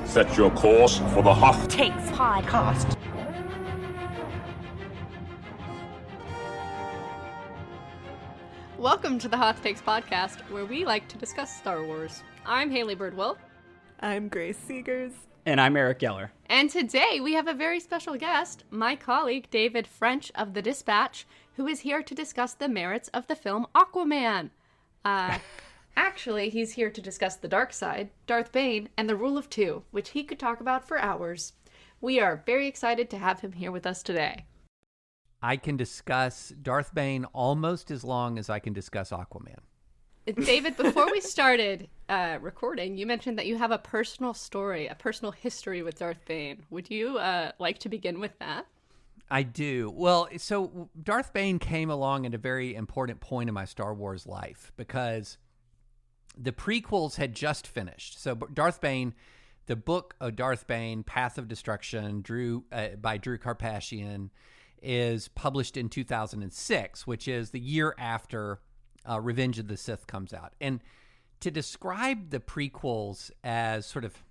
Set your course for the Hoth Takes podcast. Welcome to the Hoth Takes podcast, where we like to discuss Star Wars. I'm Haley Birdwell. I'm Grace Seegers. And I'm Eric Geller. And today we have a very special guest, my colleague David French of The Dispatch, who is here to discuss the merits of the film Aquaman. Actually, he's here to discuss the dark side, Darth Bane, and the Rule of Two, which he could talk about for hours. We are very excited to have him here with us today. I can discuss Darth Bane almost as long as I can discuss Aquaman. David, before we started recording, you mentioned that you have a personal story, a personal history with Darth Bane. Would you like to begin with that? I do. Well, so Darth Bane came along at a very important point in my Star Wars life because the prequels had just finished. So Darth Bane, the book of Darth Bane, Path of Destruction, by Drew Karpyshyn, is published in 2006, which is the year after Revenge of the Sith comes out. And to describe the prequels as sort of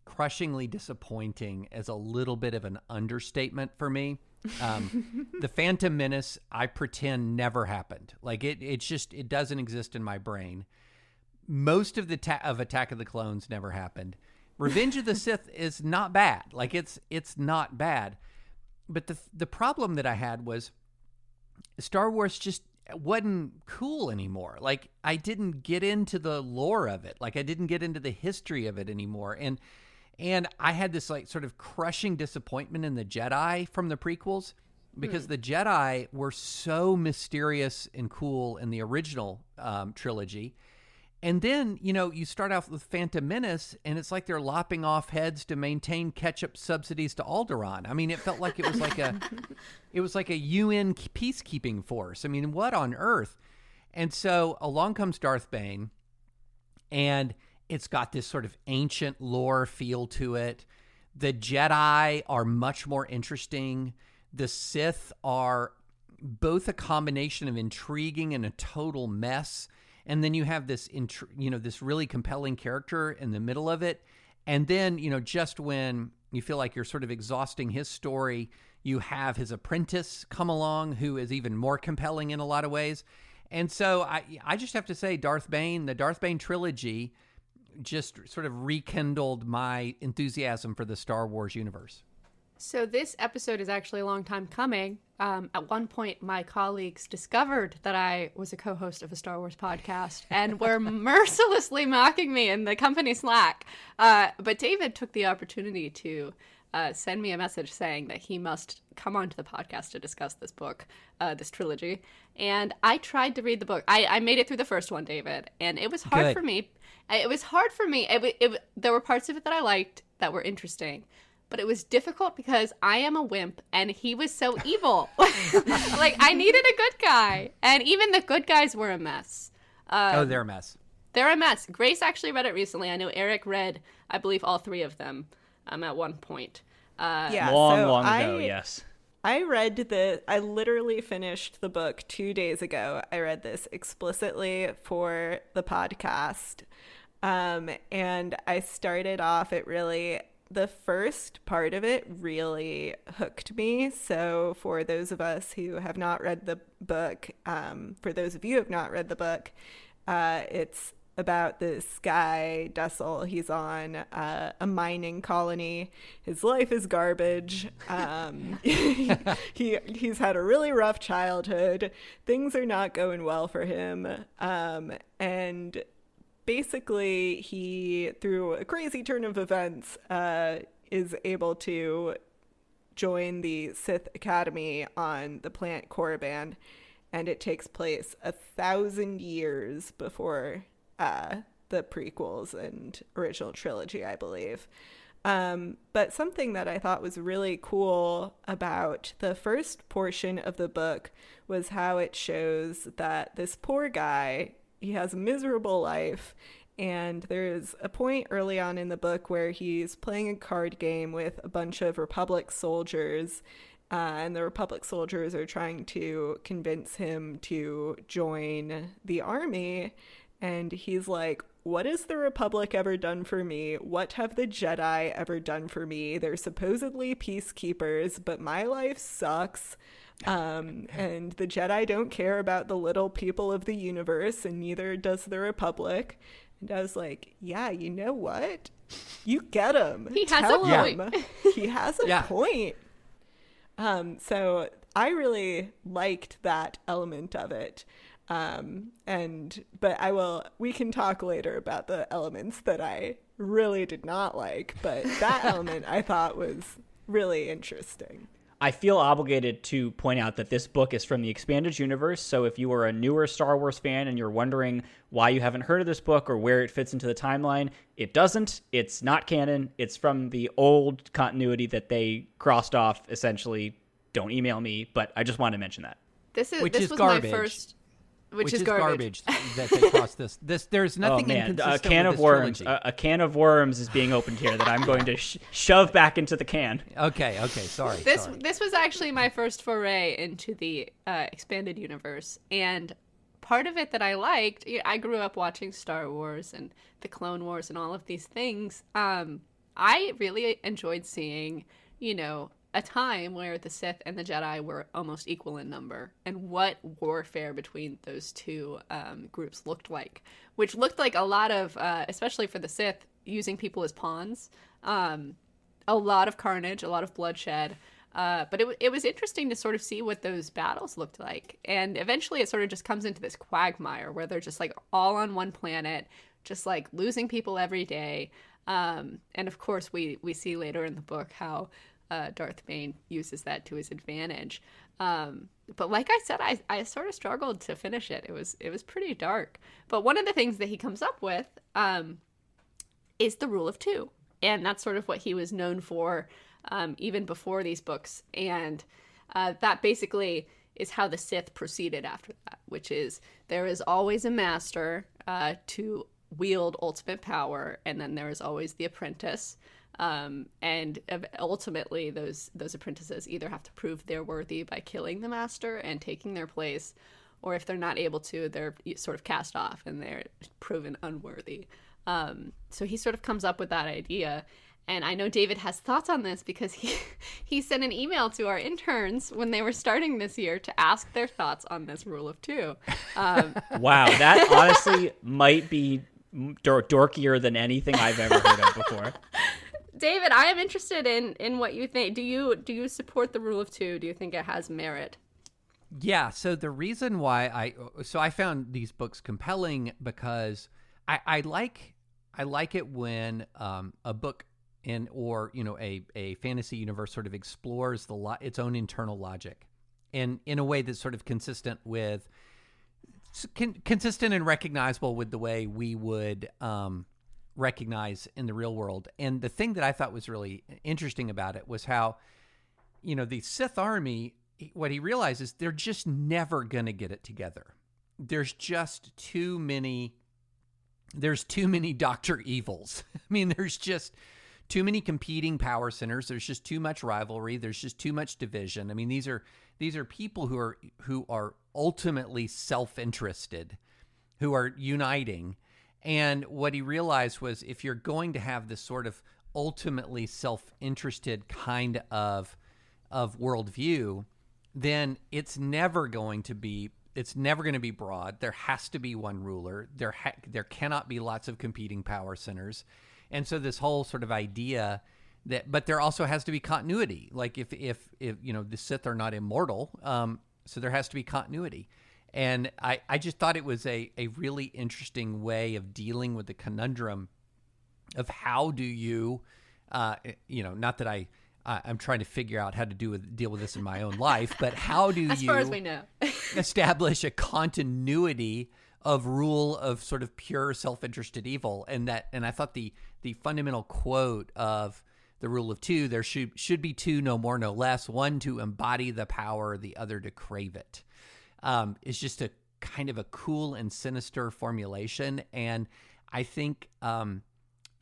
crushingly disappointing is a little bit of an understatement for me. The Phantom Menace, I pretend never happened. Like it doesn't exist in my brain. Most of of Attack of the Clones never happened. Revenge of the Sith is not bad. Like it's not bad. But the problem that I had was Star Wars just wasn't cool anymore. Like I didn't get into the lore of it. Like I didn't get into the history of it anymore. And I had this like sort of crushing disappointment in the Jedi from the prequels because the Jedi were so mysterious and cool in the original trilogy. And then, you start off with Phantom Menace, and it's like they're lopping off heads to maintain ketchup subsidies to Alderaan. I mean, it felt like it was like a UN peacekeeping force. I mean, what on earth? And so along comes Darth Bane, and it's got this sort of ancient lore feel to it. The Jedi are much more interesting. The Sith are both a combination of intriguing and a total mess. And then you have this, this really compelling character in the middle of it. And then, just when you feel like you're sort of exhausting his story, you have his apprentice come along who is even more compelling in a lot of ways. And so I just have to say the Darth Bane trilogy just sort of rekindled my enthusiasm for the Star Wars universe. So this episode is actually a long time coming. At one point, my colleagues discovered that I was a co-host of a Star Wars podcast and were mercilessly mocking me in the company Slack. But David took the opportunity to send me a message saying that he must come onto the podcast to discuss this book, this trilogy. And I tried to read the book. I made it through the first one, David, and it was hard for me. It was hard for me. There were parts of it that I liked that were interesting. But it was difficult because I am a wimp and he was so evil. Like, I needed a good guy. And even the good guys were a mess. They're a mess. They're a mess. Grace actually read it recently. I know Eric read, I believe, all three of them at one point. Long ago, yes. I literally finished the book 2 days ago. I read this explicitly for the podcast. And I started off the first part of it really hooked me. So for those of us who have not read the book, for those of you who have not read the book, it's about this guy, Dussel. He's on a mining colony. His life is garbage. He's had a really rough childhood. Things are not going well for him. And basically, he, through a crazy turn of events, is able to join the Sith Academy on the planet Korriban, and it takes place 1,000 years before the prequels and original trilogy, I believe. But something that I thought was really cool about the first portion of the book was how it shows that this poor guy, he has a miserable life, and there's a point early on in the book where he's playing a card game with a bunch of Republic soldiers, and the Republic soldiers are trying to convince him to join the army, And he's like, what has the Republic ever done for me? What have the Jedi ever done for me? They're supposedly peacekeepers, but my life sucks. And the Jedi don't care about the little people of the universe, and neither does the Republic. And I was like, yeah, you know what? You get him. He has a point. He has a point. So I really liked that element of it. But we can talk later about the elements that I really did not like, but that element I thought was really interesting. I feel obligated to point out that this book is from the expanded universe, so if you are a newer Star Wars fan and you're wondering why you haven't heard of this book or where it fits into the timeline, it doesn't. It's not canon. It's from the old continuity that they crossed off, essentially. Don't email me, but I just wanted to mention that. This was garbage. my first... Which is garbage that they crossed this. There's nothing inconsistent a can with of this worms. trilogy. A can of worms is being opened here that I'm going to shove back into the can. Okay, sorry. This was actually my first foray into the expanded universe, and part of it that I liked, I grew up watching Star Wars and the Clone Wars and all of these things. I really enjoyed seeing, a time where the Sith and the Jedi were almost equal in number, and what warfare between those two groups looked like, which looked like a lot of, especially for the Sith, using people as pawns, a lot of carnage, a lot of bloodshed, but it was interesting to sort of see what those battles looked like, and eventually it sort of just comes into this quagmire where they're just like all on one planet, just like losing people every day, and of course we see later in the book how Darth Bane uses that to his advantage. But like I said, I sort of struggled to finish it. It was pretty dark. But one of the things that he comes up with is the rule of two. And that's sort of what he was known for even before these books. And that basically is how the Sith proceeded after that, which is there is always a master to wield ultimate power, and then there is always the apprentice. And ultimately those apprentices either have to prove they're worthy by killing the master and taking their place, or if they're not able to, they're sort of cast off and they're proven unworthy. So he sort of comes up with that idea. And I know David has thoughts on this because he sent an email to our interns when they were starting this year to ask their thoughts on this rule of two. Wow, that honestly might be dorkier than anything I've ever heard of before. David, I am interested in what you think. Do you support the rule of two? Do you think it has merit? Yeah. So the reason why I found these books compelling because I like it when a book or a fantasy universe sort of explores its own internal logic, and in a way that's sort of consistent and recognizable with the way we would recognize in the real world. And the thing that I thought was really interesting about it was how, the Sith army, what he realizes, they're just never going to get it together. There's just too many Dr. Evils. I mean, there's just too many competing power centers. There's just too much rivalry. There's just too much division. I mean, these are people who are ultimately self-interested, who are uniting. And what he realized was if you're going to have this sort of ultimately self-interested kind of worldview, then it's never going to be broad. There has to be one ruler. There cannot be lots of competing power centers. And so this whole sort of idea but there also has to be continuity. Like if the Sith are not immortal, so there has to be continuity. And I just thought it was a really interesting way of dealing with the conundrum of how do you, not that I'm trying to figure out how to deal with this in my own life, but how do as far as we know, establish a continuity of rule of sort of pure self-interested evil? And I thought the fundamental quote of the rule of two, there should be two, no more, no less, one to embody the power, the other to crave it. Is just a kind of a cool and sinister formulation. And I think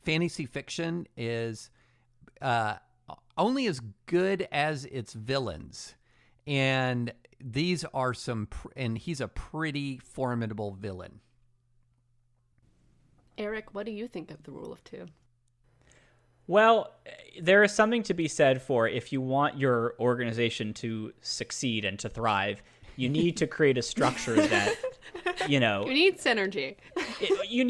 fantasy fiction is only as good as its villains. And these are and he's a pretty formidable villain. Eric, what do you think of the rule of two? Well, there is something to be said for if you want your organization to succeed and to thrive, you need to create a structure that, You need synergy. you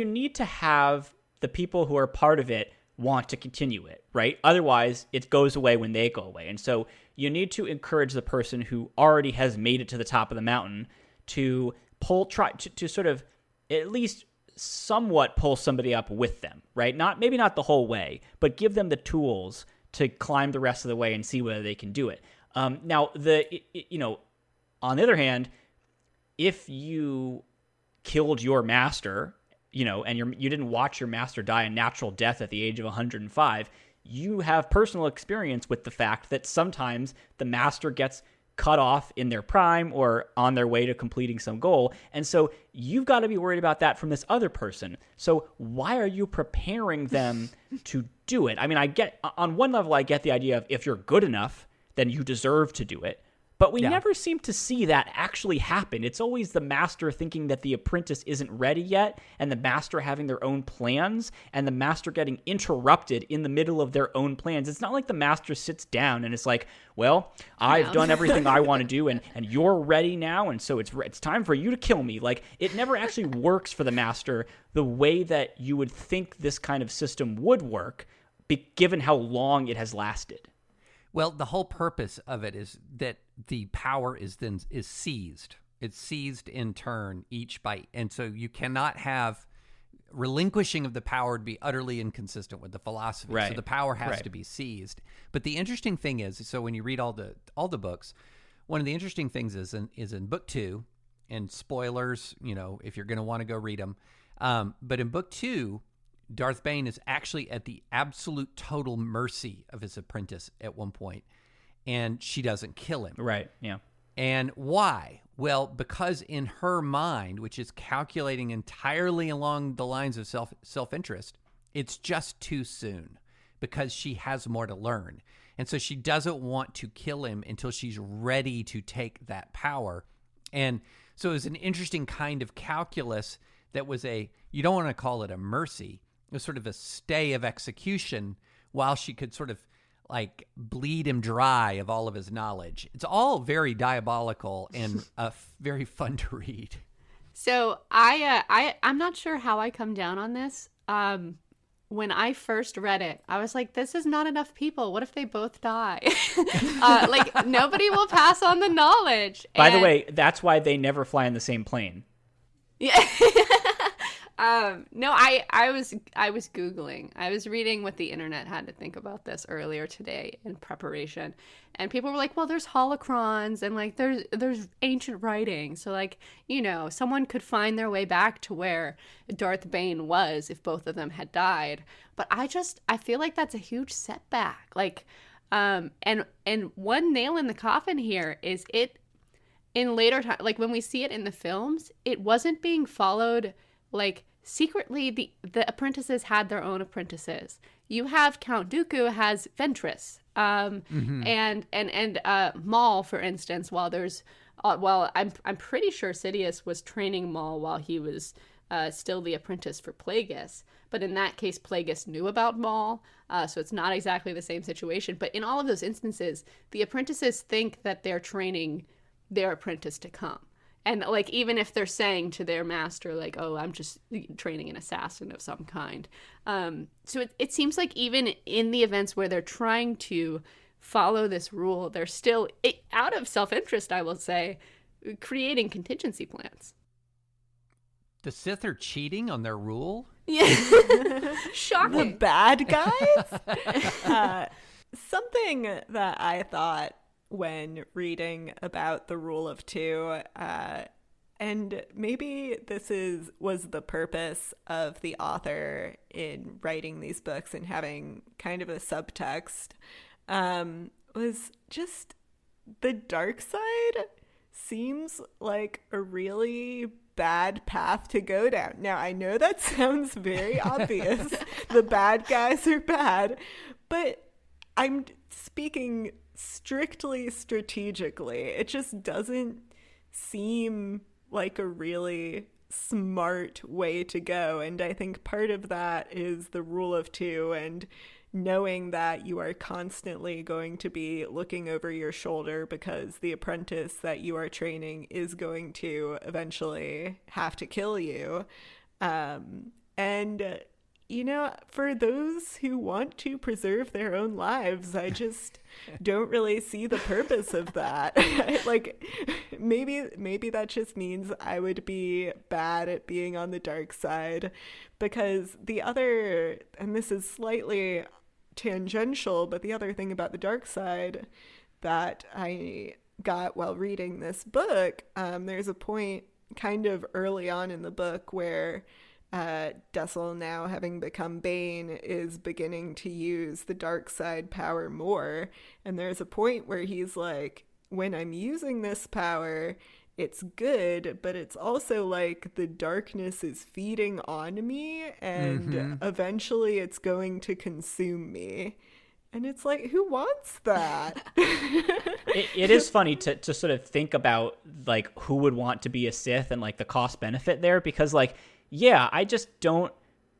need to have the people who are part of it want to continue it, right? Otherwise, it goes away when they go away. And so you need to encourage the person who already has made it to the top of the mountain to try to sort of at least somewhat pull somebody up with them, right? Maybe not the whole way, but give them the tools to climb the rest of the way and see whether they can do it. Now, on the other hand, if you killed your master, and you didn't watch your master die a natural death at the age of 105, you have personal experience with the fact that sometimes the master gets cut off in their prime or on their way to completing some goal. And so you've got to be worried about that from this other person. So why are you preparing them to do it? I mean, on one level, I get the idea of if you're good enough, then you deserve to do it. But we never seem to see that actually happen. It's always the master thinking that the apprentice isn't ready yet, and the master having their own plans, and the master getting interrupted in the middle of their own plans. It's not like the master sits down and is like, well, I've done everything I want to do, and you're ready now, and so it's time for you to kill me. Like, it never actually works for the master the way that you would think this kind of system would work, given how long it has lasted. Well, the whole purpose of it is that the power is seized. It's seized in turn and so you cannot have relinquishing of the power to be utterly inconsistent with the philosophy. Right. So the power has to be seized. But the interesting thing is, so when you read all the books, one of the interesting things is in book 2, and spoilers, if you're going to want to go read them. But in book 2, Darth Bane is actually at the absolute total mercy of his apprentice at one point, and she doesn't kill him. Right, yeah. And why? Well, because in her mind, which is calculating entirely along the lines of self-interest, it's just too soon because she has more to learn. And so she doesn't want to kill him until she's ready to take that power. And so it was an interesting kind of calculus that was you don't want to call it a mercy. It was sort of a stay of execution while she could sort of like bleed him dry of all of his knowledge. It's all very diabolical and very fun to read. So I'm not sure how I come down on this. When I first read it, I was like, this is not enough people. What if they both die? Nobody will pass on the knowledge. By the way, that's why they never fly in the same plane. Yeah. No, I was Googling. I was reading what the internet had to think about this earlier today in preparation. And people were like, well, there's holocrons and like there's ancient writing. So like, someone could find their way back to where Darth Bane was if both of them had died. But I feel like that's a huge setback. Like, and one nail in the coffin here is it in later time, like when we see it in the films, it wasn't being followed. Like, secretly, the apprentices had their own apprentices. You have Count Dooku has Ventress, and Maul, for instance. While there's, I'm pretty sure Sidious was training Maul while he was still the apprentice for Plagueis. But in that case, Plagueis knew about Maul, so it's not exactly the same situation. But in all of those instances, the apprentices think that they're training their apprentice to come. And, like, even if they're saying to their master, like, oh, I'm just training an assassin of some kind. So it seems like even in the events where they're trying to follow this rule, they're still, out of self-interest, I will say, creating contingency plans. The Sith are cheating on their rule? Yeah. Shocking. The bad guys? Something that I thought when reading about the rule of two, and maybe this was the purpose of the author in writing these books and having kind of a subtext, was just the dark side seems like a really bad path to go down. Now, I know that sounds very obvious. The bad guys are bad, but I'm speaking strictly strategically. It just doesn't seem like a really smart way to go. And I think part of that is the rule of two and knowing that you are constantly going to be looking over your shoulder because the apprentice that you are training is going to eventually have to kill you. And you know, for those who want to preserve their own lives, I just don't really see the purpose of that. Like, maybe that just means I would be bad at being on the dark side, because the other, and this is slightly tangential, but the other thing about the dark side that I got while reading this book, there's a point kind of early on in the book where Dessel, now having become Bane, is beginning to use the dark side power more. And there's a point where he's like, when I'm using this power, it's good, but it's also like the darkness is feeding on me and eventually it's going to consume me. And it's like, who wants that? It is funny to sort of think about like who would want to be a Sith and like the cost benefit there, because like, yeah, I just don't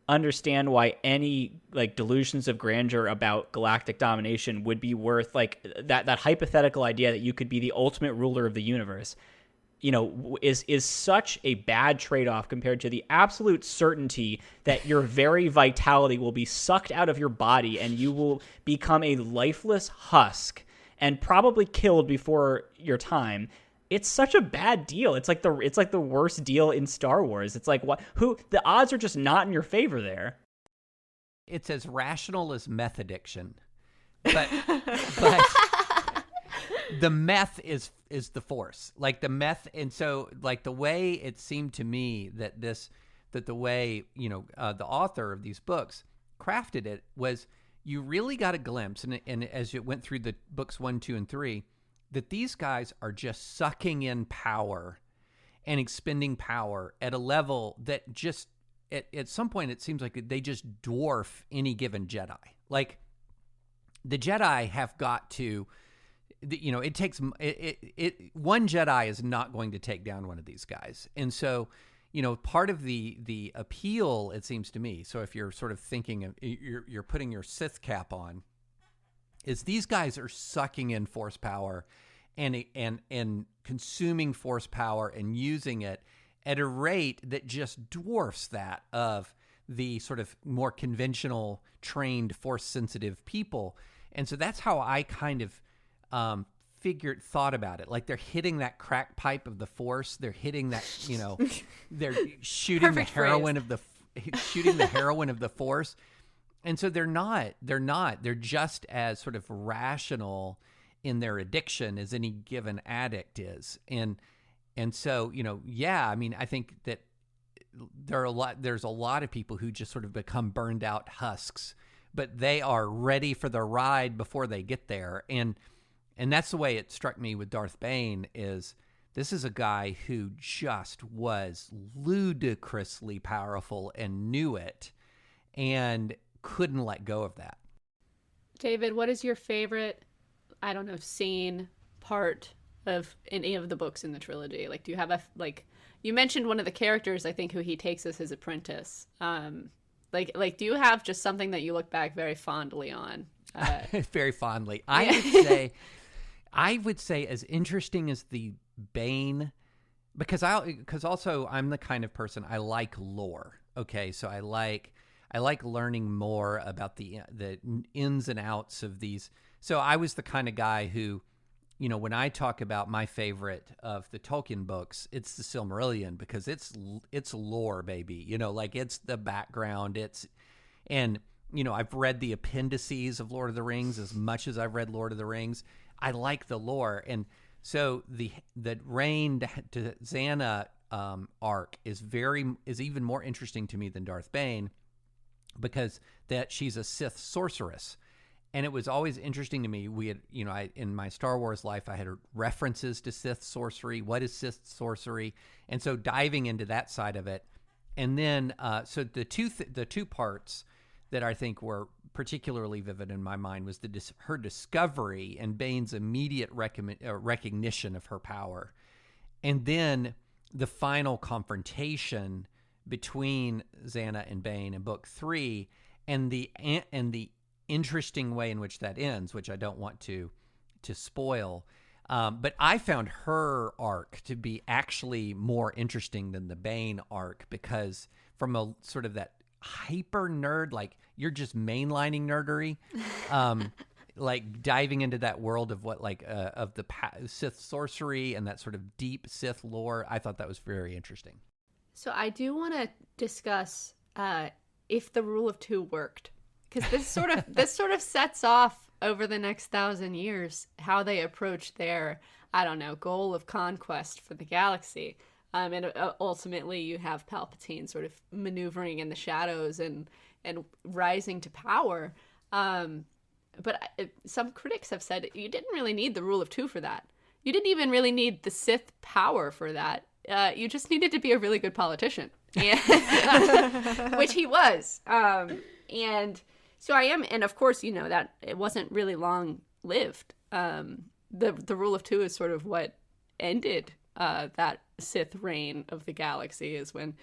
understand why any like delusions of grandeur about galactic domination would be worth like that hypothetical idea that you could be the ultimate ruler of the universe, you know, is such a bad trade-off compared to the absolute certainty that your very vitality will be sucked out of your body and you will become a lifeless husk and probably killed before your time. It's such a bad deal. It's like the worst deal in Star Wars. It's like the odds are just not in your favor there. It's as rational as meth addiction, but the meth is the Force. Like the meth, and so like the way it seemed to me that the way, you know, the author of these books crafted it was, you really got a glimpse, and as you went through the books 1, 2, and 3. That these guys are just sucking in power and expending power at a level that just at some point it seems like they just dwarf any given Jedi. Like the Jedi have got to, you know, it takes one Jedi is not going to take down one of these guys. And so, you know, part of the appeal, it seems to me, so if you're sort of thinking of, you're putting your Sith cap on, is these guys are sucking in Force power and consuming Force power and using it at a rate that just dwarfs that of the sort of more conventional, trained, Force-sensitive people. And so that's how I kind of thought about it. Like they're hitting that crack pipe of the Force. They're hitting that, you know, they're shooting the heroin of the Force. And so they're just as sort of rational in their addiction as any given addict is. And so, you know, yeah, I mean, I think that there's a lot of people who just sort of become burned out husks, but they are ready for the ride before they get there. And that's the way it struck me with Darth Bane. Is this is a guy who just was ludicrously powerful and knew it and couldn't let go of that. David, what is your favorite, I don't know, scene, part of any of the books in the trilogy? Like, do you have you mentioned one of the characters, I think, who he takes as his apprentice. Like, do you have just something that you look back very fondly on? Very fondly. I would say as interesting as the Bane, because also I'm the kind of person, I like lore. Okay, so I like learning more about the ins and outs of these. So I was the kind of guy who, you know, when I talk about my favorite of the Tolkien books, it's the Silmarillion, because it's lore, baby. You know, like it's the background. And you know, I've read the appendices of Lord of the Rings as much as I've read Lord of the Rings. I like the lore, and so the Reign to Xana arc is even more interesting to me than Darth Bane, because that she's a Sith sorceress. And it was always interesting to me. We had, you know, in my Star Wars life, I had references to Sith sorcery. What is Sith sorcery? And so diving into that side of it. And then, so the two parts that I think were particularly vivid in my mind was her discovery and Bane's immediate recognition of her power. And then the final confrontation between Xana and Bane in book 3, and the interesting way in which that ends, which I don't want to spoil. But I found her arc to be actually more interesting than the Bane arc, because from a sort of that hyper nerd, like you're just mainlining nerdery, like diving into that world of what of the Sith sorcery and that sort of deep Sith lore. I thought that was very interesting. So I do want to discuss if the rule of 2 worked, because this sort of sets off over the next 1,000 years how they approach their, I don't know, goal of conquest for the galaxy. And ultimately you have Palpatine sort of maneuvering in the shadows and rising to power. But some critics have said you didn't really need the rule of 2 for that. You didn't even really need the Sith power for that. You just needed to be a really good politician, which he was. And so I am, and of course, you know, that it wasn't really long lived. The rule of 2 is sort of what ended that Sith reign of the galaxy, is when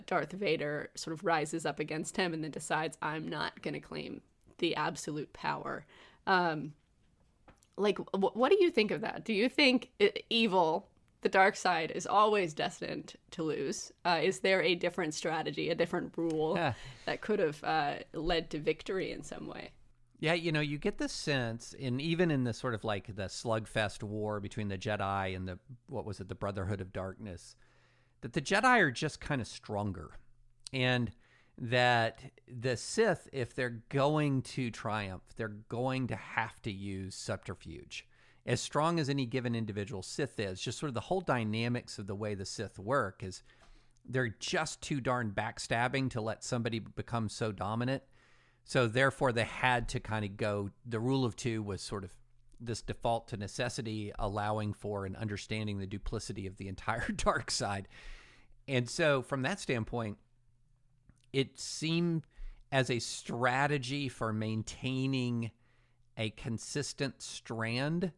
Darth Vader sort of rises up against him and then decides, I'm not going to claim the absolute power. What do you think of that? Do you think evil, the dark side, is always destined to lose? Is there a different strategy, a different rule that could have led to victory in some way? Yeah, you know, you get the sense, even in the sort of like the slugfest war between the Jedi and the Brotherhood of Darkness, that the Jedi are just kind of stronger. And that the Sith, if they're going to triumph, they're going to have to use subterfuge. As strong as any given individual Sith is, just sort of the whole dynamics of the way the Sith work is they're just too darn backstabbing to let somebody become so dominant. So therefore they had to kind of go, the rule of 2 was sort of this default to necessity, allowing for and understanding the duplicity of the entire dark side. And so from that standpoint, it seemed as a strategy for maintaining a consistent strand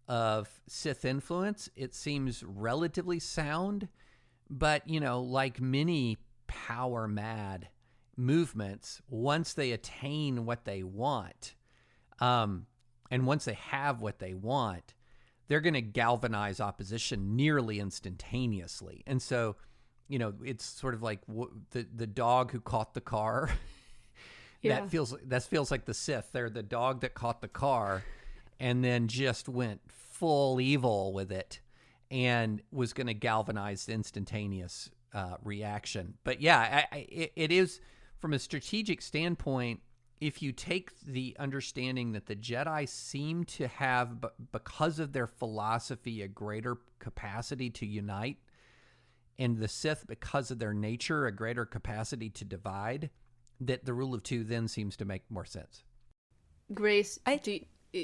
of Sith influence, it seems relatively sound. But, you know, like many power-mad movements, once they attain what they want, and once they have what they want, they're going to galvanize opposition nearly instantaneously. And so, you know, it's sort of like the dog who caught the car. Yeah. That feels like the Sith. They're the dog that caught the car and then just went full evil with it and was going to galvanize the instantaneous reaction. But yeah, it is, from a strategic standpoint, if you take the understanding that the Jedi seem to have, because of their philosophy, a greater capacity to unite, and the Sith, because of their nature, a greater capacity to divide, that the rule of 2 then seems to make more sense. Grace,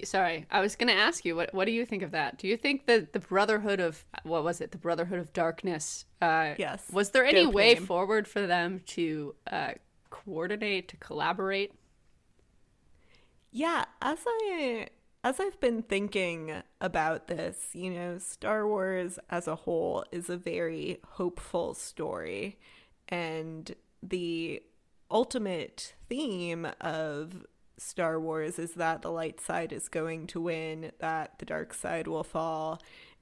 sorry, I was going to ask you, what do you think of that? Do you think that the Brotherhood of, what was it, the Brotherhood of Darkness, yes, was there any dope way name. forward for them to coordinate, to collaborate? Yeah, as I've been thinking about this, you know, Star Wars as a whole is a very hopeful story, and the ultimate theme of Star Wars is that the light side is going to win, that the dark side will fall,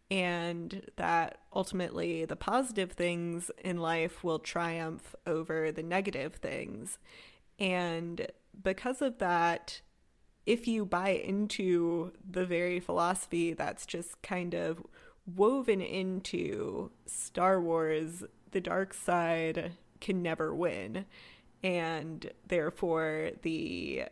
and that ultimately the positive things in life will triumph over the negative things. And because of that, if you buy into the very philosophy that's just kind of woven into Star Wars, the dark side can never win. And therefore, the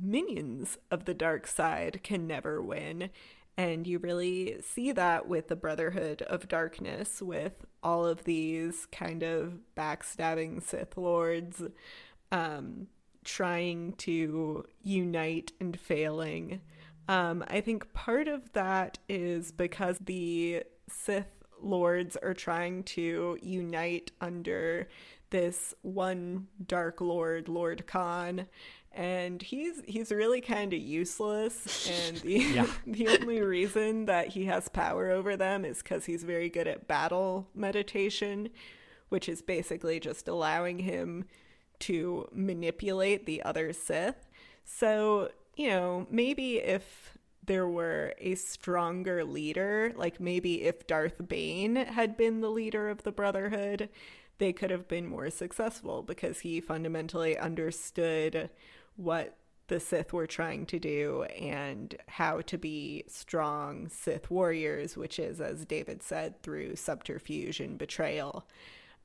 minions of the dark side can never win. And you really see that with the Brotherhood of Darkness, with all of these kind of backstabbing Sith Lords trying to unite and failing. I think part of that is because the Sith Lords are trying to unite under this one Dark Lord, Lord Khan, and he's really kind of useless, and the only reason that he has power over them is because he's very good at battle meditation, which is basically just allowing him to manipulate the other Sith. So, maybe if there were a stronger leader, like maybe if Darth Bane had been the leader of the Brotherhood, they could have been more successful because he fundamentally understood what the Sith were trying to do and how to be strong Sith warriors, which is, as David said, through subterfuge and betrayal.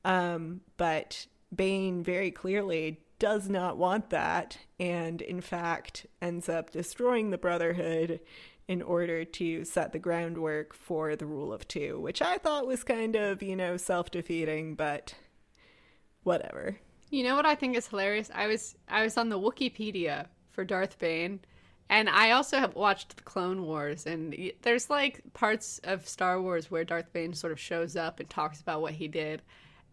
But Bane very clearly does not want that, and in fact ends up destroying the Brotherhood in order to set the groundwork for the Rule of Two, which I thought was kind of, self-defeating, but whatever. You know what I think is hilarious? I was on the Wikipedia for Darth Bane, and I also have watched the Clone Wars, and there's like parts of Star Wars where Darth Bane sort of shows up and talks about what he did.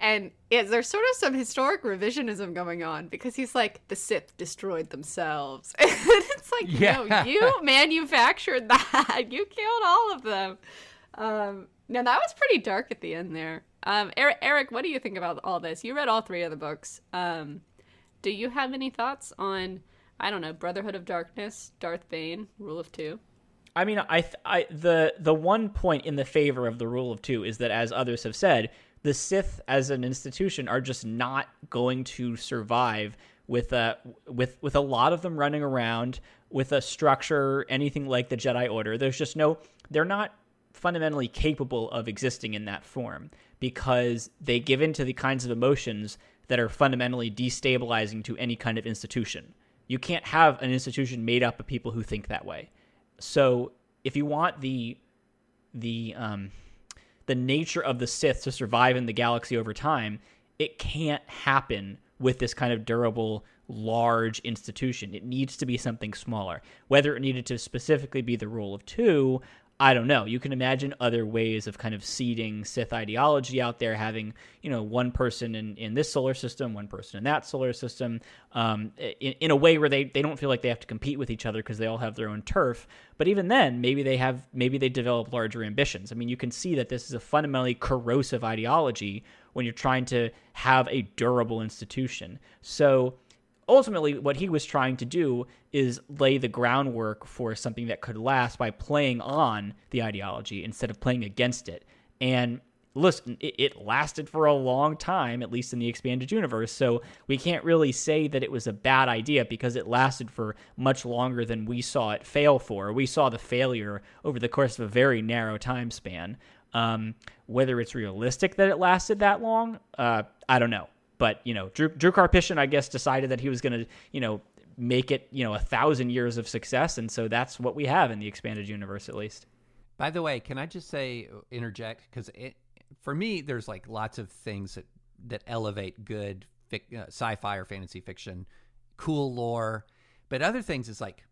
And there's sort of some historic revisionism going on because he's like, the Sith destroyed themselves. And it's like, no, you manufactured that. You killed all of them. Now, that was pretty dark at the end there. Eric, what do you think about all this? You read all 3 of the books. Do you have any thoughts on, I don't know, Brotherhood of Darkness, Darth Bane, Rule of Two? I mean, the one point in the favor of the Rule of Two is that, as others have said, the Sith as an institution are just not going to survive with a lot of them running around with a structure, anything like the Jedi Order. There's just they're not fundamentally capable of existing in that form because they give in to the kinds of emotions that are fundamentally destabilizing to any kind of institution. You can't have an institution made up of people who think that way. So if you want the nature of the Sith to survive in the galaxy over time, it can't happen with this kind of durable, large institution. It needs to be something smaller. Whether it needed to specifically be the Rule of Two, I don't know. You can imagine other ways of kind of seeding Sith ideology out there, having, one person in this solar system, one person in that solar system, in a way where they don't feel like they have to compete with each other because they all have their own turf. But even then, maybe they develop larger ambitions. I mean, you can see that this is a fundamentally corrosive ideology when you're trying to have a durable institution. So ultimately, what he was trying to do is lay the groundwork for something that could last by playing on the ideology instead of playing against it. And listen, it lasted for a long time, at least in the expanded universe, so we can't really say that it was a bad idea because it lasted for much longer than we saw it fail for. We saw the failure over the course of a very narrow time span. Whether it's realistic that it lasted that long, I don't know. But, Drew Karpyshyn, I guess, decided that he was going to, make it, 1,000 years of success. And so that's what we have in the expanded universe, at least. By the way, can I just interject? Because for me, there's like lots of things that elevate good sci-fi or fantasy fiction, cool lore. But other things is like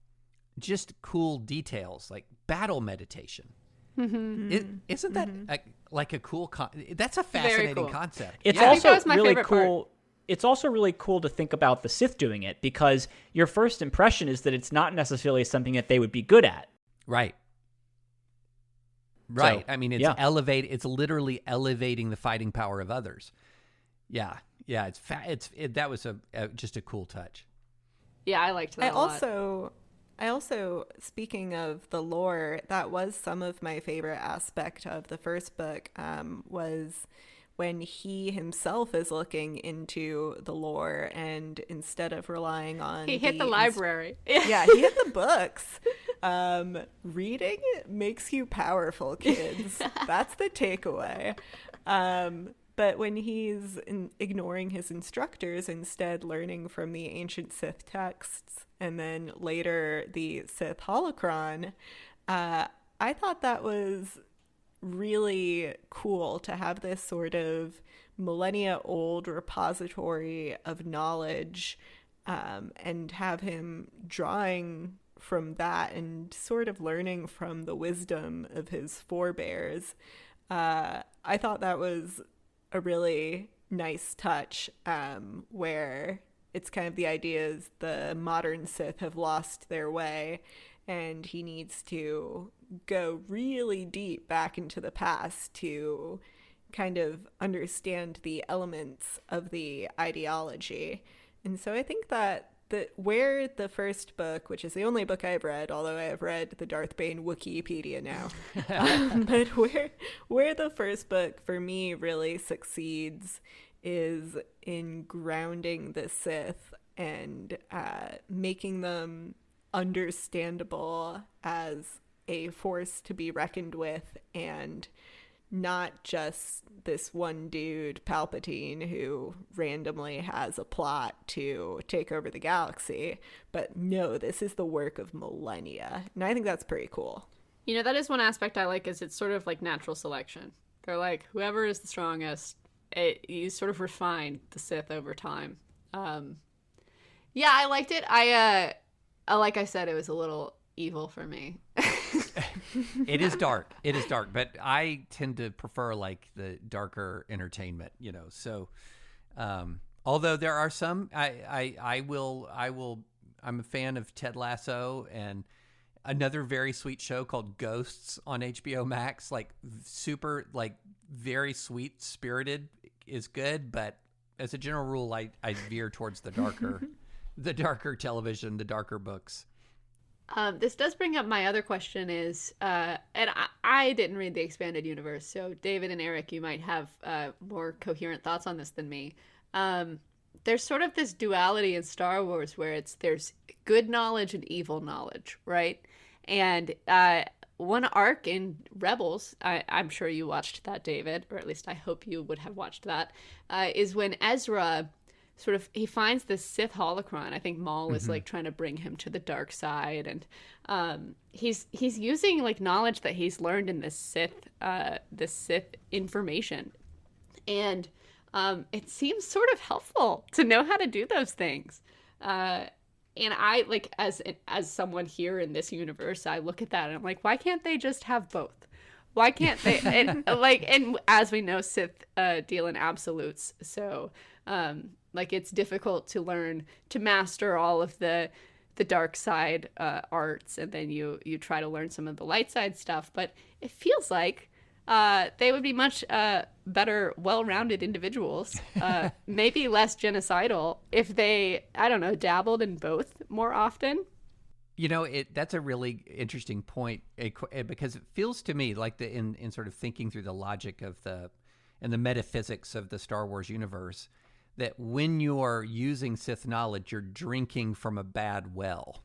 just cool details, like battle meditation. Mm-hmm. Isn't that like a cool that's a fascinating cool concept. It's I also think that was my really favorite cool part. It's also really cool to think about the Sith doing it because your first impression is that it's not necessarily something that they would be good at. Right. So, I mean, it's literally elevating the fighting power of others. Yeah. That was just a cool touch. Yeah, I liked that a lot. I also, speaking of the lore, that was some of my favorite aspect of the first book, was when he himself is looking into the lore and instead of relying on he hit the library. He hit the books. Reading makes you powerful, kids. That's the takeaway. But when he's ignoring his instructors, instead learning from the ancient Sith texts and then later the Sith holocron, I thought that was really cool to have this sort of millennia-old repository of knowledge, and have him drawing from that and sort of learning from the wisdom of his forebears. I thought that was a really nice touch, where it's kind of the idea is the modern Sith have lost their way, and he needs to go really deep back into the past to kind of understand the elements of the ideology. And so I think that where the first book, which is the only book I've read, although I have read the Darth Bane Wikipedia now, but where the first book for me really succeeds is in grounding the Sith and making them understandable as a force to be reckoned with, and not just this one dude, Palpatine, who randomly has a plot to take over the galaxy. But no, this is the work of millennia. And I think that's pretty cool. You know, that is one aspect I like, is it's sort of like natural selection. They're like, whoever is the strongest, you sort of refine the Sith over time. Yeah, I liked it. Like I said, it was a little evil for me. It is dark. It is dark, but I tend to prefer like the darker entertainment, you know. So, although there are some, I'm a fan of Ted Lasso and another very sweet show called Ghosts on HBO Max. Like super, like very sweet spirited is good, but as a general rule, I veer towards the darker television, the darker books. This does bring up my other question is, and I didn't read the expanded universe, so David and Eric, you might have more coherent thoughts on this than me. There's sort of this duality in Star Wars where there's good knowledge and evil knowledge, right? And one arc in Rebels, I'm sure you watched that, David, or at least I hope you would have watched that, is when Ezra sort of, he finds this Sith holocron. I think Maul is like trying to bring him to the dark side, and he's using like knowledge that he's learned in this Sith information, and it seems sort of helpful to know how to do those things. And I, like, as someone here in this universe, I look at that and I'm like, why can't they just have both? Why can't they? And like, and as we know, Sith deal in absolutes, so like it's difficult to learn to master all of the dark side arts, and then you try to learn some of the light side stuff. But it feels like they would be much better, well-rounded individuals, maybe less genocidal if they, I don't know, dabbled in both more often. You know, that's a really interesting point, because it feels to me like in sort of thinking through the logic of the metaphysics of the Star Wars universe, that when you are using Sith knowledge, you're drinking from a bad well.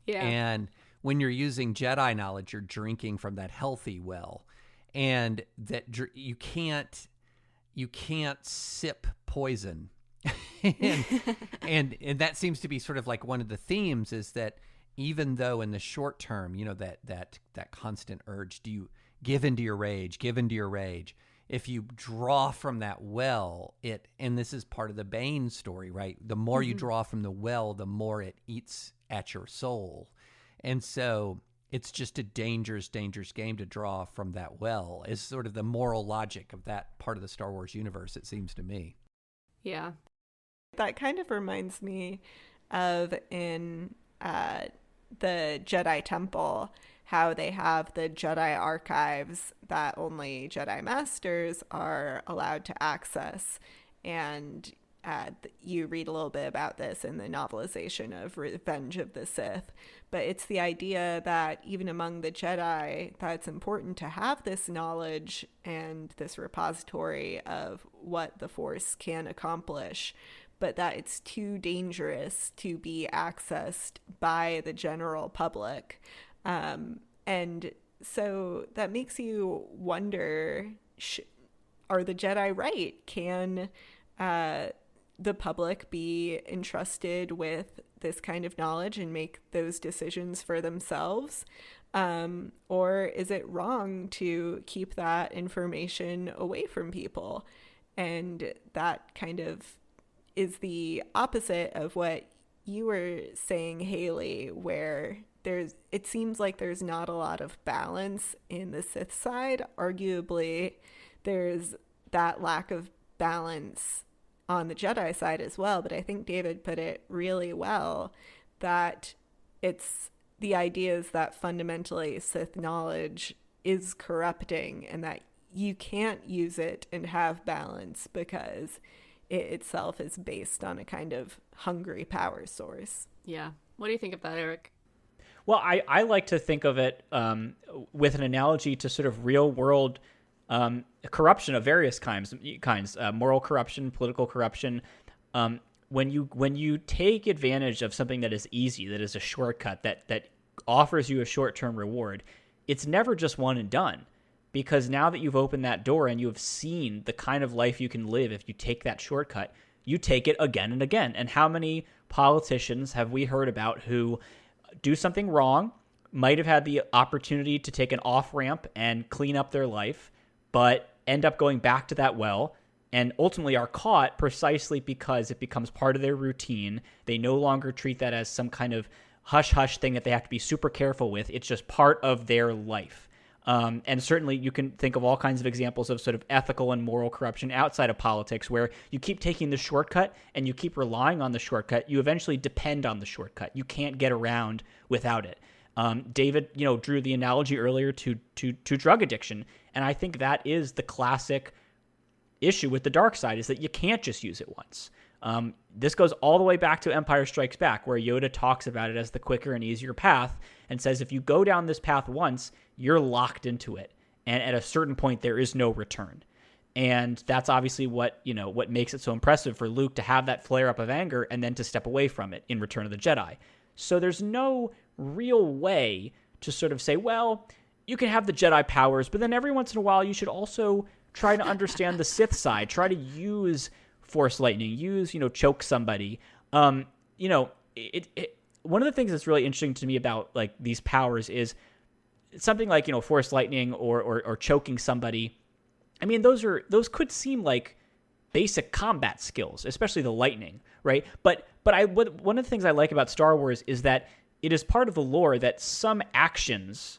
Yeah. And when you're using Jedi knowledge, you're drinking from that healthy well. And that you can't sip poison. and that seems to be sort of like one of the themes, is that even though in the short term, you know, that constant urge, do you give into your rage, if you draw from that well, and this is part of the Bane story, right? The more you draw from the well, the more it eats at your soul. And so it's just a dangerous, dangerous game to draw from that well, is sort of the moral logic of that part of the Star Wars universe, it seems to me. Yeah. That kind of reminds me of in the Jedi Temple, how they have the Jedi archives that only Jedi Masters are allowed to access. And you read a little bit about this in the novelization of Revenge of the Sith. But it's the idea that even among the Jedi, that it's important to have this knowledge and this repository of what the Force can accomplish, but that it's too dangerous to be accessed by the general public. And so that makes you wonder, are the Jedi right? Can the public be entrusted with this kind of knowledge and make those decisions for themselves? Or is it wrong to keep that information away from people? And that kind of is the opposite of what you were saying, Haley, where it seems like there's not a lot of balance in the Sith side. Arguably, there's that lack of balance on the Jedi side as well, but I think David put it really well, that it's the idea is that fundamentally Sith knowledge is corrupting, and that you can't use it and have balance because it itself is based on a kind of hungry power source. Yeah. What do you think of that, Eric? Well, I like to think of it with an analogy to sort of real world corruption of various kinds, moral corruption, political corruption. When you take advantage of something that is easy, that is a shortcut, that offers you a short-term reward, it's never just one and done. Because now that you've opened that door and you have seen the kind of life you can live if you take that shortcut, you take it again and again. And how many politicians have we heard about who do something wrong, might have had the opportunity to take an off-ramp and clean up their life, but end up going back to that well, and ultimately are caught precisely because it becomes part of their routine. They no longer treat that as some kind of hush-hush thing that they have to be super careful with. It's just part of their life. And certainly you can think of all kinds of examples of sort of ethical and moral corruption outside of politics, where you keep taking the shortcut and you keep relying on the shortcut. You eventually depend on the shortcut. You can't get around without it. David, drew the analogy earlier to drug addiction. And I think that is the classic issue with the dark side, is that you can't just use it once. This goes all the way back to Empire Strikes Back, where Yoda talks about it as the quicker and easier path and says, if you go down this path once, you're locked into it. And at a certain point, there is no return. And that's obviously what makes it so impressive for Luke to have that flare up of anger and then to step away from it in Return of the Jedi. So there's no real way to sort of say, well, you can have the Jedi powers, but then every once in a while you should also try to understand the Sith side, try to use Force lightning, choke somebody. One of the things that's really interesting to me about like these powers is something like, Force lightning or choking somebody. I mean, those could seem like basic combat skills, especially the lightning, right? But one of the things I like about Star Wars is that it is part of the lore that some actions,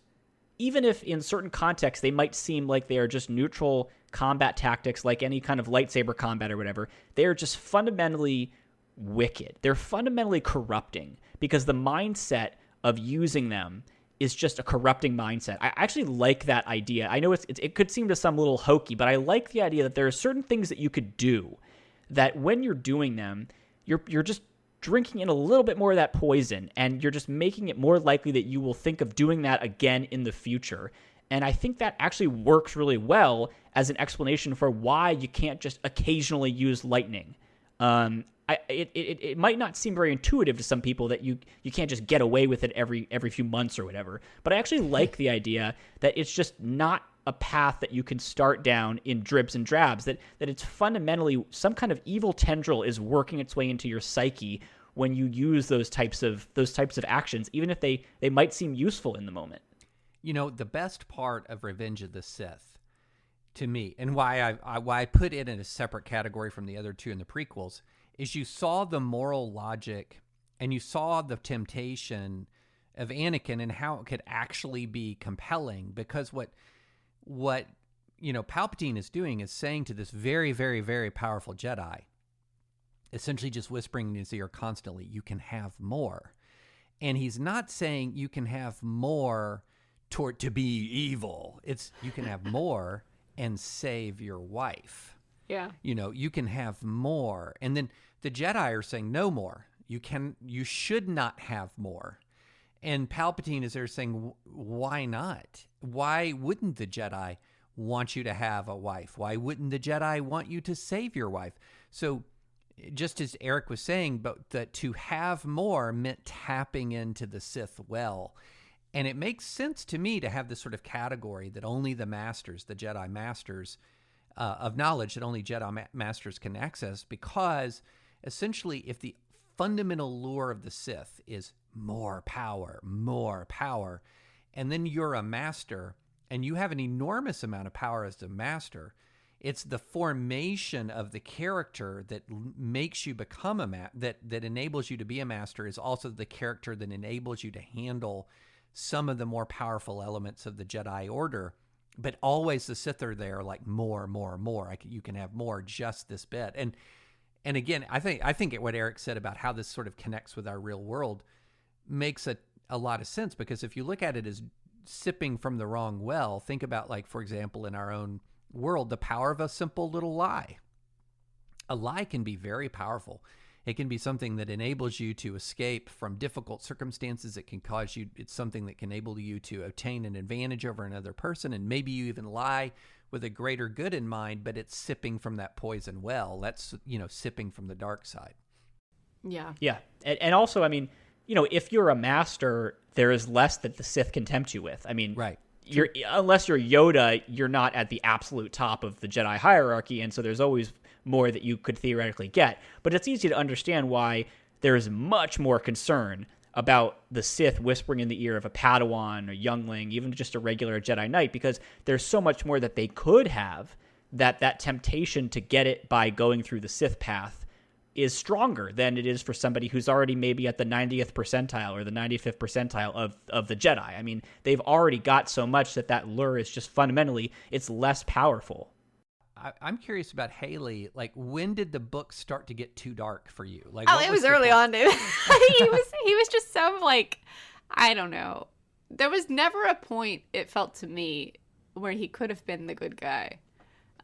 even if in certain contexts they might seem like they are just neutral combat tactics, like any kind of lightsaber combat or whatever, they are just fundamentally wicked. They're fundamentally corrupting because the mindset of using them is just a corrupting mindset. I actually like that idea. I know it could seem to some little hokey, but I like the idea that there are certain things that you could do that when you're doing them, you're just drinking in a little bit more of that poison, and you're just making it more likely that you will think of doing that again in the future. And I think that actually works really well as an explanation for why you can't just occasionally use lightning. It might not seem very intuitive to some people that you can't just get away with it every few months or whatever. But I actually like the idea that it's just not a path that you can start down in dribs and drabs, that it's fundamentally some kind of evil tendril is working its way into your psyche when you use those types of actions, even if they might seem useful in the moment. The best part of Revenge of the Sith, to me, and why I put it in a separate category from the other two in the prequels, is you saw the moral logic and you saw the temptation of Anakin and how it could actually be compelling, because what Palpatine is doing is saying to this very, very, very powerful Jedi, essentially just whispering in his ear constantly, you can have more. And he's not saying you can have more to be evil. It's you can have more and save your wife. Yeah. You can have more. And then the Jedi are saying no more. You should not have more. And Palpatine is there saying, why not? Why wouldn't the Jedi want you to have a wife? Why wouldn't the Jedi want you to save your wife? So just as Eric was saying, but that to have more meant tapping into the Sith well. And it makes sense to me to have this sort of category that only the masters, the Jedi masters of knowledge, that only Jedi masters can access, because essentially if the fundamental lure of the Sith is more power, and then you're a master and you have an enormous amount of power as a master, it's the formation of the character that makes you become that enables you to be a master, is also the character that enables you to handle some of the more powerful elements of the Jedi Order. But always the Sith are there like more. You can have more, just this bit. And again, I think what Eric said about how this sort of connects with our real world makes a lot of sense, because if you look at it as sipping from the wrong well, think about, like, for example, in our own world, the power of a simple little lie. A lie can be very powerful. It can be something that enables you to escape from difficult circumstances. It's something that can enable you to obtain an advantage over another person. And maybe you even lie with a greater good in mind, but it's sipping from that poison well. That's, sipping from the dark side. Yeah. Yeah. And also, I mean, if you're a master, there is less that the Sith can tempt you with. I mean, right. Unless you're Yoda, you're not at the absolute top of the Jedi hierarchy, and so there's always more that you could theoretically get. But it's easy to understand why there is much more concern about the Sith whispering in the ear of a Padawan or youngling, even just a regular Jedi Knight, because there's so much more that they could have, that temptation to get it by going through the Sith path is stronger than it is for somebody who's already maybe at the 90th percentile or the 95th percentile of the Jedi. I mean, they've already got so much that lure is just fundamentally, it's less powerful. I'm curious about Haley. Like, when did the book start to get too dark for you? Like, it was early on, dude. he was just so, like, I don't know. There was never a point, it felt to me, where he could have been the good guy.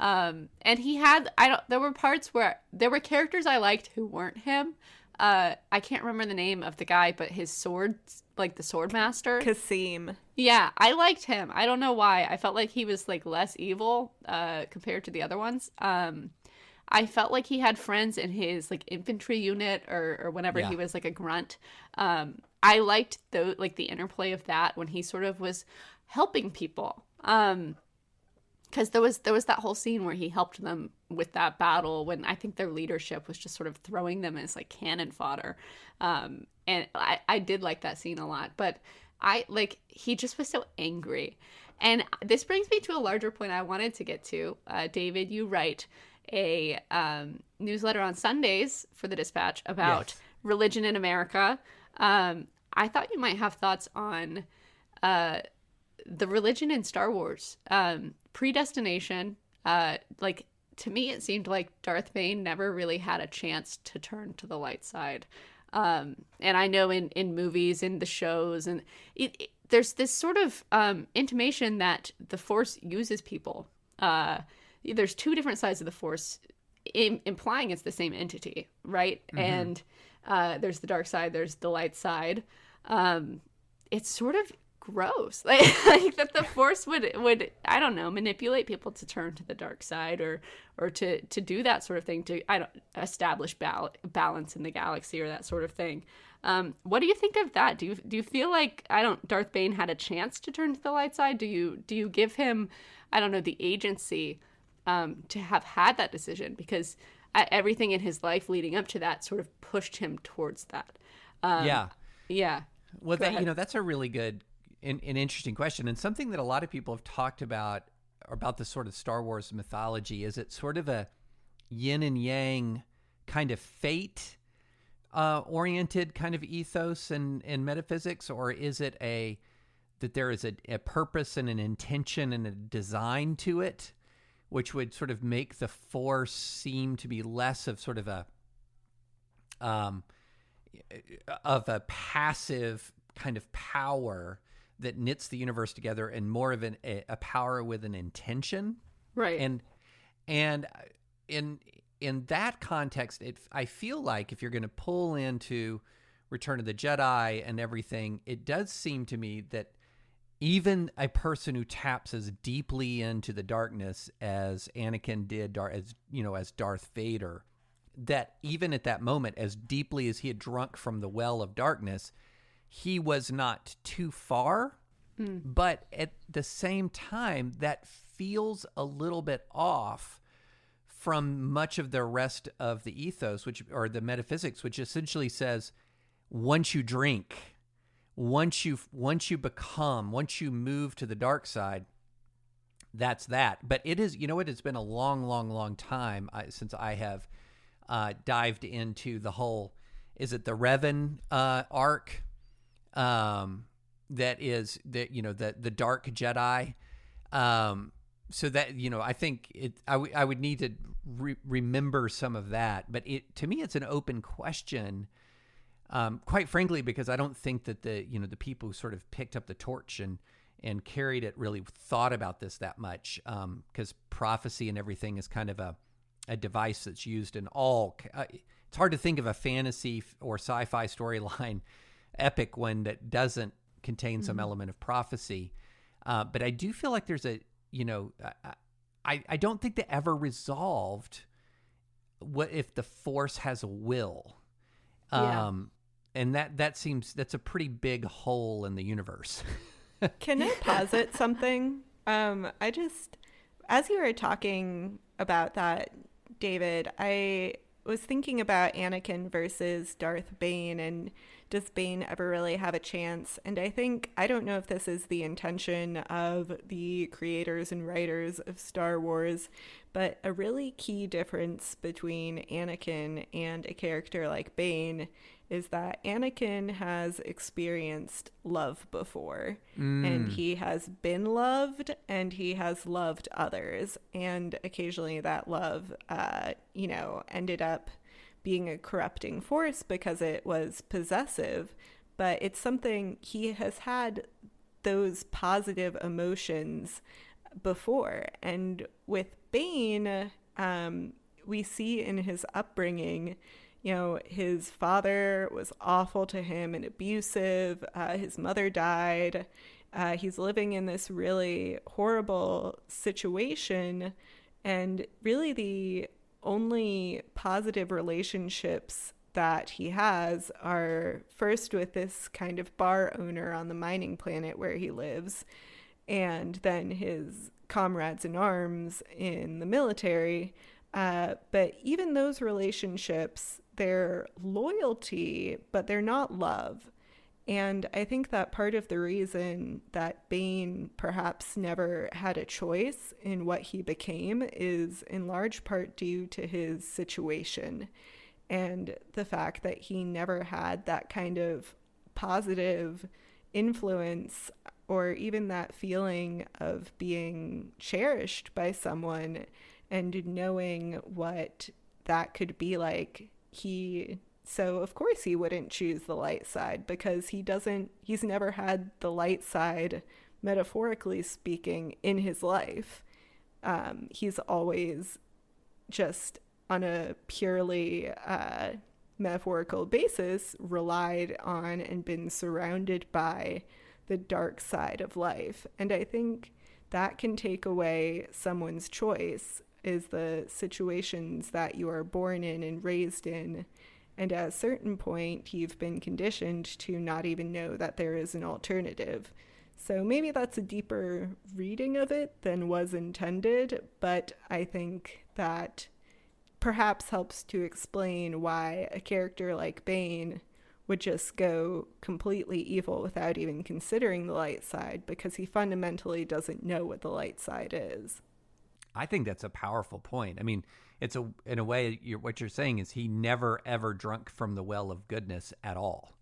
And he had, there were parts where there were characters I liked who weren't him. I can't remember the name of the guy, but his swords, like the sword master. Kasim. Yeah, I liked him. I don't know why. I felt like he was, like, less evil, compared to the other ones. I felt like he had friends in his, like, infantry unit or whenever he was, like, a grunt. I liked the interplay of that when he sort of was helping people. Because there was that whole scene where he helped them with that battle when I think their leadership was just sort of throwing them as, like, cannon fodder. And I did like that scene a lot. But he just was so angry. And this brings me to a larger point I wanted to get to. David, you write a newsletter on Sundays for the Dispatch about religion in America. I thought you might have thoughts on the religion in Star Wars. Predestination, to me it seemed like Darth Bane never really had a chance to turn to the light side. And I know in movies, in the shows, and there's this sort of intimation that the Force uses people. There's two different sides of the Force, implying it's the same entity, right? Mm-hmm. And there's the dark side, there's the light side. It's sort of gross, like that the Force would I don't know, manipulate people to turn to the dark side or to do that sort of thing, to establish balance in the galaxy or that sort of thing. What do you think of that? Do you feel like Darth Bane had a chance to turn to the light side? Do you give him, I don't know, the agency to have had that decision, because everything in his life leading up to that sort of pushed him towards that? Yeah. Well, that's a really good an interesting question, and something that a lot of people have talked about the sort of Star Wars mythology. Is it sort of a yin and yang kind of fate oriented kind of ethos and metaphysics, or is it that there is a purpose and an intention and a design to it, which would sort of make the Force seem to be less of sort of a passive kind of power that knits the universe together, and more of a power with an intention, right? And in that context, I feel like if you're going to pull into Return of the Jedi and everything, it does seem to me that even a person who taps as deeply into the darkness as Anakin did, as Darth Vader, that even at that moment, as deeply as he had drunk from the well of darkness, he was not too far. But at the same time, that feels a little bit off from much of the rest of the ethos, or the metaphysics, which essentially says, once you drink, once you move to the dark side, that's that. But it is, it's been a long, long, long time since I have dived into the whole, is it the Revan arc? That is the Dark Jedi. So that, I think I would need to remember some of that. But to me, it's an open question. Quite frankly, because I don't think that the people who sort of picked up the torch and carried it really thought about this that much. Because prophecy and everything is kind of a device that's used in all. It's hard to think of a fantasy or sci-fi storyline epic one that doesn't contain some element of prophecy. But I do feel like there's I don't think they ever resolved what if the Force has a will. And that's a pretty big hole in the universe. Can I posit something? As you were talking about that, David, I was thinking about Anakin versus Darth Bane, and does Bane ever really have a chance? And I don't know if this is the intention of the creators and writers of Star Wars, but a really key difference between Anakin and a character like Bane is that Anakin has experienced love before, and he has been loved, and he has loved others, and occasionally that love, ended up being a corrupting force because it was possessive, but it's something he has had those positive emotions before. And with Bane, we see in his upbringing, his father was awful to him and abusive. His mother died. He's living in this really horrible situation. And really the only positive relationships that he has are first with this kind of bar owner on the mining planet where he lives, and then his comrades in arms in the military. But even those relationships, they're loyalty, but they're not love. And I think that part of the reason that Bane perhaps never had a choice in what he became is in large part due to his situation and the fact that he never had that kind of positive influence or even that feeling of being cherished by someone and knowing what that could be like. So of course he wouldn't choose the light side because he's never had the light side, metaphorically speaking, in his life. He's always just on a purely metaphorical basis relied on and been surrounded by the dark side of life. And I think that can take away someone's choice, is the situations that you are born in and raised in. And at a certain point, you've been conditioned to not even know that there is an alternative. So maybe that's a deeper reading of it than was intended, but I think that perhaps helps to explain why a character like Bane would just go completely evil without even considering the light side, because he fundamentally doesn't know what the light side is. I think that's a powerful point. I mean, in a way, what you're saying is he never, ever drunk from the well of goodness at all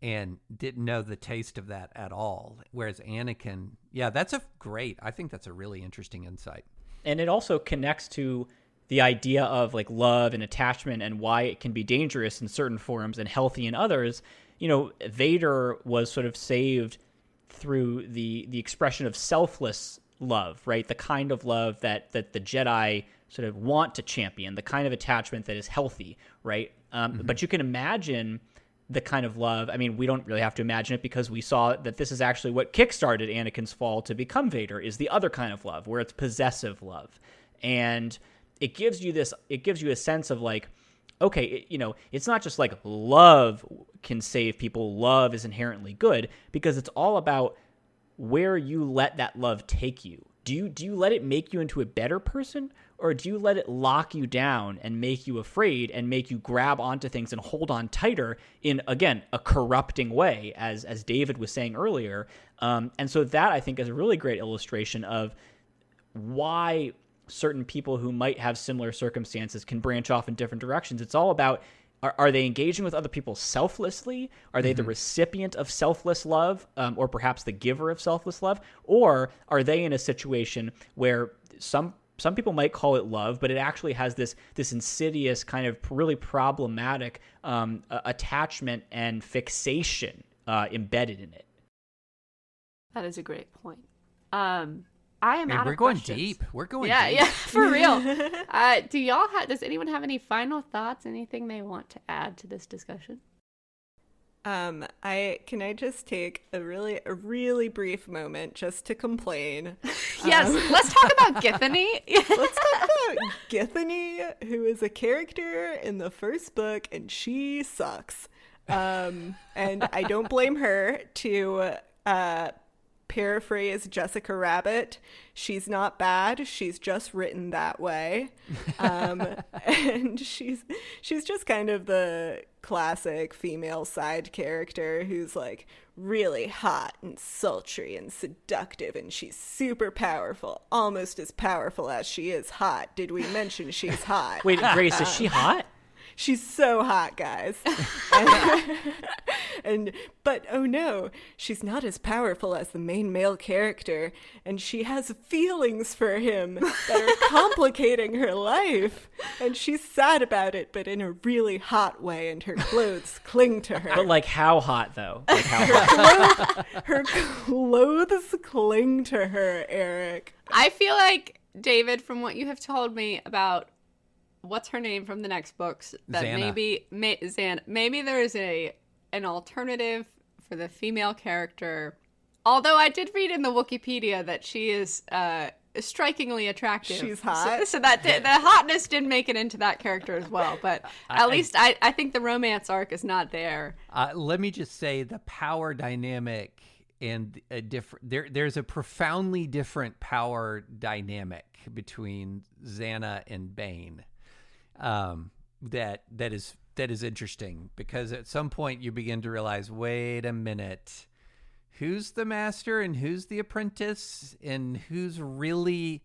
and didn't know the taste of that at all. Whereas Anakin, I think that's a really interesting insight. And it also connects to the idea of like love and attachment and why it can be dangerous in certain forms and healthy in others. Vader was sort of saved through the expression of selfless love, right? The kind of love that the Jedi sort of want to champion, the kind of attachment that is healthy, right? But you can imagine the kind of love. I mean, we don't really have to imagine it because we saw that this is actually what kickstarted Anakin's fall to become Vader, is the other kind of love where it's possessive love. And it gives you a sense of like, okay, it's not just like love can save people. Love is inherently good, because it's all about where you let that love take you. Do you let it make you into a better person, or do you let it lock you down and make you afraid and make you grab onto things and hold on tighter in, again, a corrupting way, as David was saying earlier? And so that, I think, is a really great illustration of why certain people who might have similar circumstances can branch off in different directions. It's all about, are they engaging with other people selflessly? Are they the recipient of selfless love, or perhaps the giver of selfless love? Or are they in a situation where some some people might call it love, but it actually has this insidious kind of really problematic attachment and fixation embedded in it. That is a great point. I am out we're of going questions. deep. We're going Yeah, deep. yeah, for real. Does anyone have any final thoughts? Anything they want to add to this discussion? Can I just take a really brief moment just to complain? Yes, let's talk about Githany. Let's talk about Githany, who is a character in the first book, and she sucks. And I don't blame her. To paraphrase Jessica Rabbit, she's not bad, she's just written that way. And she's just kind of the classic female side character who's like really hot and sultry and seductive, and she's super powerful, almost as powerful as she is hot. Did we mention she's hot? Wait, Grace, is she hot? She's so hot, guys. But oh no, she's not as powerful as the main male character, and she has feelings for him that are complicating her life. And she's sad about it, but in a really hot way, and her clothes cling to her. But like how hot though? Like how hot? Her clothes cling to her, Eric. I feel like, David, from what you have told me about what's her name from the next books, that Xana. maybe there is an alternative for the female character. Although I did read in the Wikipedia that she is strikingly attractive. She's hot. So that the hotness did make it into that character as well. But at least I think the romance arc is not there. Let me just say the power dynamic and there's a profoundly different power dynamic between Xana and Bane. That is interesting, because at some point you begin to realize, wait a minute, who's the master and who's the apprentice, and who's really,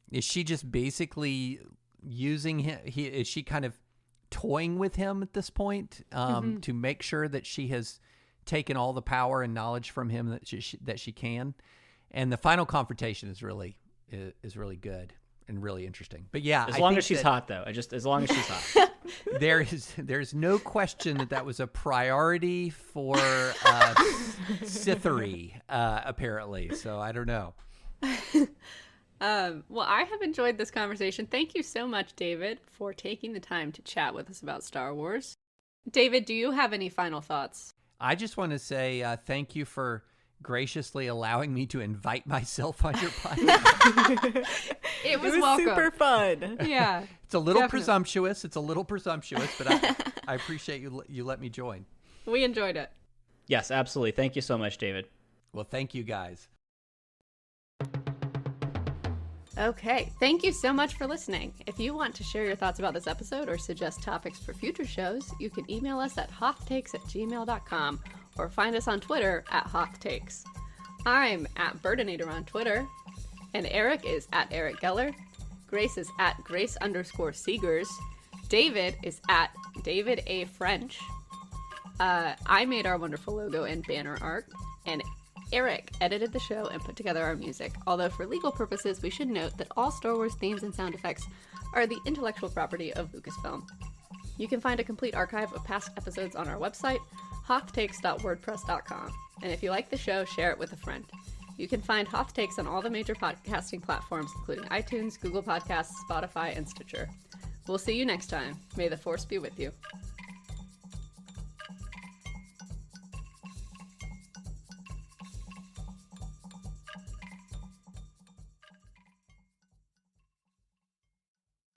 is she just basically using him? Is she kind of toying with him at this point to make sure that she has taken all the power and knowledge from him that she can? And the final confrontation is really good and really interesting. But yeah, as long as she's hot though. As long as she's hot. There's no question that was a priority for Sithary, apparently. So I don't know. Well, I have enjoyed this conversation. Thank you so much, David, for taking the time to chat with us about Star Wars. David, do you have any final thoughts? I just want to say thank you for graciously allowing me to invite myself on your podcast. It was welcome. super fun. Yeah. It's a little presumptuous. But I appreciate you let me join. We enjoyed it. Yes, absolutely. Thank you so much, David. Well, thank you guys. Okay, thank you so much for listening. If you want to share your thoughts about this episode or suggest topics for future shows, you can email us at hothtakes@gmail.com or find us on Twitter at hothtakes. I'm at Burdinator on Twitter, and Eric is at Eric Geller. Grace is at Grace_Seegers. David is at David A. French. I made our wonderful logo and banner art, and Eric edited the show and put together our music, although for legal purposes we should note that all Star Wars themes and sound effects are the intellectual property of Lucasfilm. You can find a complete archive of past episodes on our website, hothtakes.wordpress.com, and if you like the show, share it with a friend. You can find Hoth Takes on all the major podcasting platforms, including iTunes, Google Podcasts, Spotify, and Stitcher. We'll see you next time. May the Force be with you.